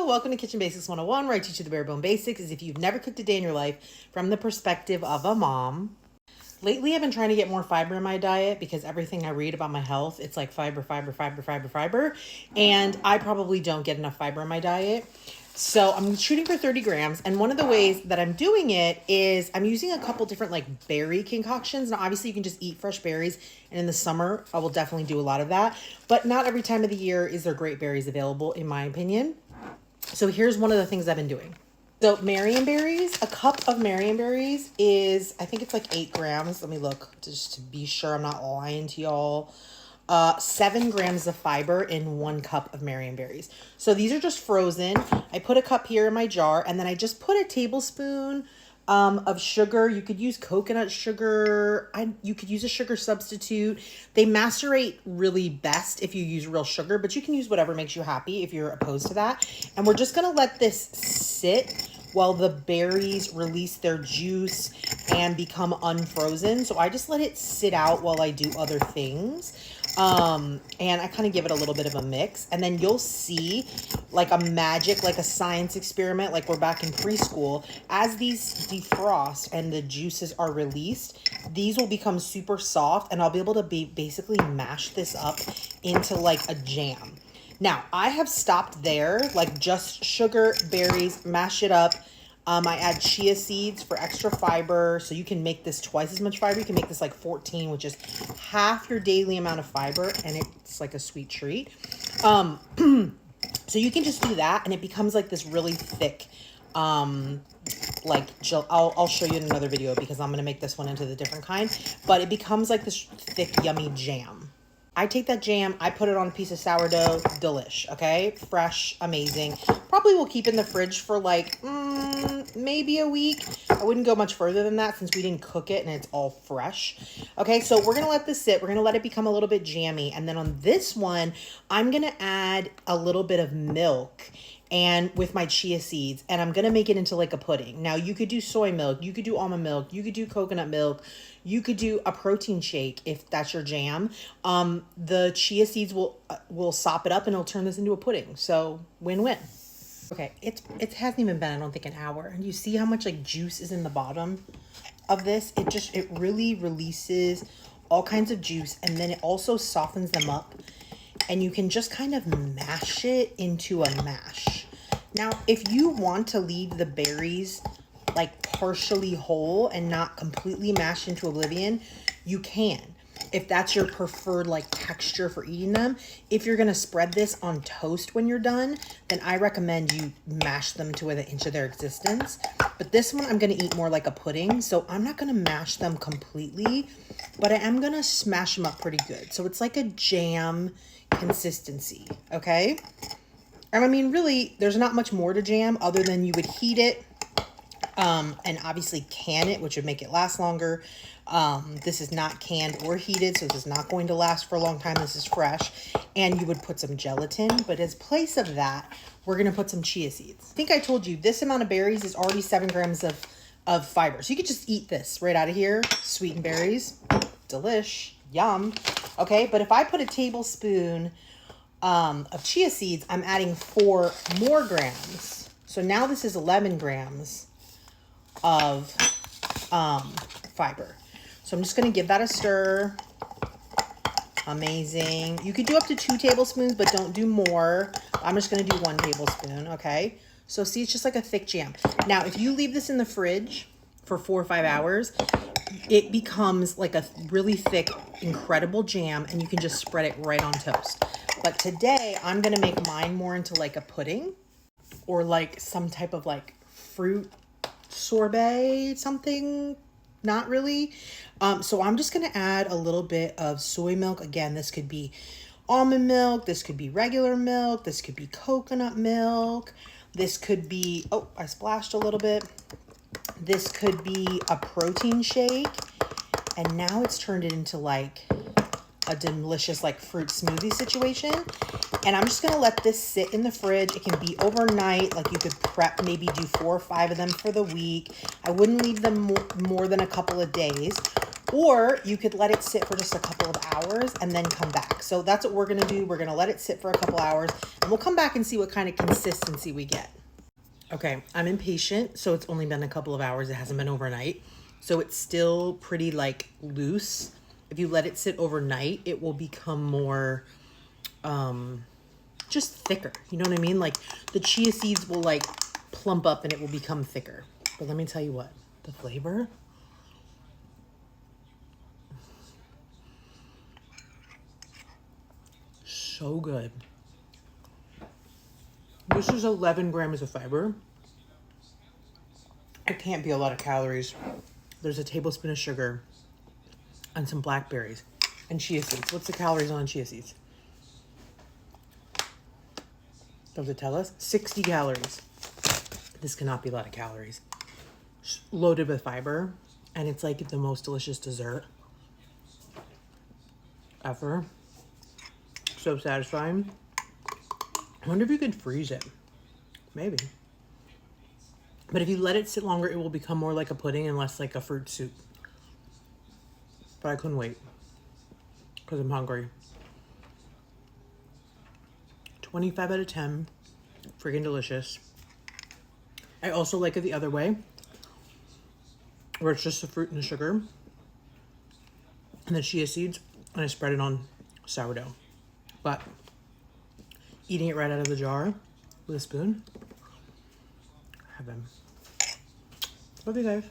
Hello, welcome to Kitchen Basics 101, where I teach you the bare bone basics as if you've never cooked a day in your life from the perspective of a mom. Lately, I've been trying to get more fiber in my diet because everything I read about my health, it's like fiber. And I probably don't get enough fiber in my diet. So I'm shooting for 30 grams. And one of the ways that I'm doing it is I'm using a couple different like berry concoctions. Now, obviously you can just eat fresh berries. And in the summer, I will definitely do a lot of that. But not every time of the year is there great berries available, in my opinion. So here's one of the things I've been doing. So Marionberries, a cup of Marionberries is, I think it's like 8 grams. Let me look just to be sure I'm not lying to y'all. 7 grams of fiber in 1 cup of Marionberries. So these are just frozen. I put a cup here in my jar, and then I just put a tablespoon of sugar. You could use coconut sugar. You could use a sugar substitute. They macerate really best if you use real sugar, but you can use whatever makes you happy if you're opposed to that. And we're just going to let this sit while the berries release their juice and become unfrozen. So I just let it sit out while I do other things. And I kind of give it a little bit of a mix, and then you'll see like a magic, like a science experiment, like we're back in preschool. As these defrost and the juices are released, these will become super soft, and I'll be able to basically mash this up into like a jam. Now, I have stopped there, like just sugar, berries, mash it up. I add chia seeds for extra fiber, so you can make this twice as much fiber. You can make this like 14, which is half your daily amount of fiber, and it's like a sweet treat. So you can just do that, and it becomes like this really thick, like I'll show you in another video because I'm gonna make this one into the different kind, but it becomes like this thick, yummy jam. I take that jam, I put it on a piece of sourdough, delish, okay? Fresh, amazing. Probably will keep in the fridge for like, maybe a week. I wouldn't go much further than that since we didn't cook it and it's all fresh. Okay, so we're gonna let this sit. We're gonna let it become a little bit jammy. And then on this one, I'm gonna add a little bit of milk and with my chia seeds, and I'm gonna make it into like a pudding. Now you could do soy milk, you could do almond milk, you could do coconut milk, you could do a protein shake if that's your jam. The chia seeds will sop it up and it'll turn this into a pudding. So win-win. Okay, it hasn't even been, I don't think, an hour. And you see how much like juice is in the bottom of this? It really releases all kinds of juice, and then it also softens them up. And you can just kind of mash it into a mash. Now, if you want to leave the berries like partially whole and not completely mashed into oblivion, you can. If that's your preferred like texture for eating them. If you're gonna spread this on toast when you're done, then I recommend you mash them to within an inch of their existence. But this one I'm gonna eat more like a pudding, so I'm not gonna mash them completely, but I am gonna smash them up pretty good. So it's like a jam consistency, okay? And I mean, really, there's not much more to jam other than you would heat it, and obviously can it, which would make it last longer. This is not canned or heated, so this is not going to last for a long time. This is fresh. And you would put some gelatin, but as place of that, we're going to put some chia seeds. I think I told you this amount of berries is already 7 grams of fiber. So you could just eat this right out of here. Sweetened berries, delish, yum. Okay, but if I put a tablespoon of chia seeds, I'm adding 4 more grams. So now this is 11 grams of fiber. So I'm just going to give that a stir. Amazing. You could do up to 2 tablespoons, but don't do more. I'm just going to do 1 tablespoon, okay? So see, it's just like a thick jam. Now, if you leave this in the fridge for 4 or 5 hours, it becomes like a really thick, incredible jam, and you can just spread it right on toast. But today, I'm going to make mine more into like a pudding or like some type of like fruit sorbet, something. Not really. So I'm just going to add a little bit of soy milk. Again, this could be almond milk. This could be regular milk. This could be coconut milk. This could be, oh, I splashed a little bit. This could be a protein shake. And now it's turned it into like a delicious like fruit smoothie situation. And I'm just going to let this sit in the fridge. It can be overnight. Like you could prep, maybe do 4 or 5 of them for the week. I wouldn't leave them more than a couple of days. Or you could let it sit for just a couple of hours and then come back. So that's what we're gonna do. We're gonna let it sit for a couple hours and we'll come back and see what kind of consistency we get. Okay, I'm impatient, so it's only been a couple of hours. It hasn't been overnight. So it's still pretty like loose. If you let it sit overnight, it will become more, just thicker. You know what I mean? Like the chia seeds will like plump up and it will become thicker. But let me tell you what, the flavor. So good. This is 11 grams of fiber. It can't be a lot of calories. There's a tablespoon of sugar and some blackberries and chia seeds. What's the calories on chia seeds? Does it tell us? 60 calories. This cannot be a lot of calories. Loaded with fiber, and it's like the most delicious dessert ever. So satisfying. I wonder if you could freeze it. Maybe. But if you let it sit longer, it will become more like a pudding and less like a fruit soup. But I couldn't wait because I'm hungry. 25 out of 10. Freaking delicious. I also like it the other way, where it's just the fruit and the sugar and the chia seeds, and I spread it on sourdough. But eating it right out of the jar with a spoon, heaven. Love you guys.